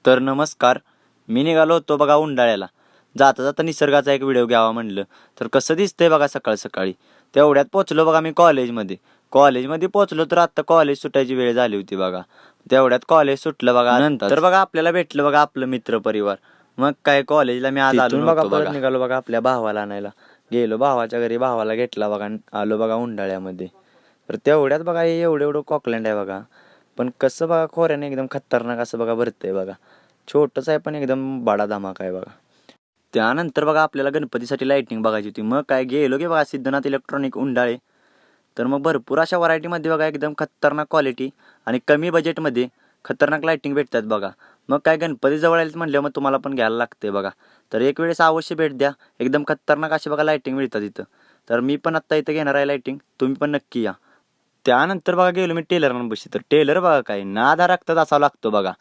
तर नमस्कार. मी निघालो होतो बघा उंडाळ्याला. जाता जाता निसर्गाचा एक व्हिडिओ घ्यावा म्हणलं. तर कसं दिसतंय बघा सकाळ सकाळी. तेवढ्यात पोचलो बघा मी कॉलेजमध्ये. कॉलेजमध्ये पोचलो तर आत्ता कॉलेज सुटायची वेळ झाली होती बघा. तेवढ्यात कॉलेज सुटलं बघा. नंतर बघा आपल्याला भेटलं बघा आपलं मित्र परिवार. मग काय कॉलेजला मी आज आलो बघा. परत निघालो बघा आपल्या भावाला आणायला. गेलो भावाच्या घरी, भावाला घेतला बघा. आलो बघा उंडाळ्यामध्ये. तर तेवढ्यात बघा हे एवढं एवढं कॉकलँड आहे बघा. पण कसं बघा खोऱ्याने एकदम खतरनाक असं बघा भरतंय बघा. छोटंच आहे पण एकदम बडा धमाका आहे बघा. त्यानंतर बघा आपल्याला गणपतीसाठी लाईटिंग बघायची होती. मग काय गेलो की बघा सिद्धनाथ इलेक्ट्रॉनिक उंडाळे. तर मग भरपूर अशा व्हरायटीमध्ये बघा एकदम खतरनाक क्वालिटी आणि कमी बजेटमध्ये खतरनाक लाईटिंग भेटतात बघा. मग काय गणपती जवळ आलेत म्हटल्यावर मग तुम्हाला पण घ्यायला लागते बघा. तर एक वेळेस अवश्य भेट द्या. एकदम खतरनाक अशी बघा लाईटिंग मिळतात इथं. तर मी पण आत्ता इथं घेणार आहे लाईटिंग. तुम्ही पण नक्की या. त्यानंतर बघा गेलो मी टेलरांपाशी. तर टेलर बघा काय नादा रक्तात असावा लागतो बघा.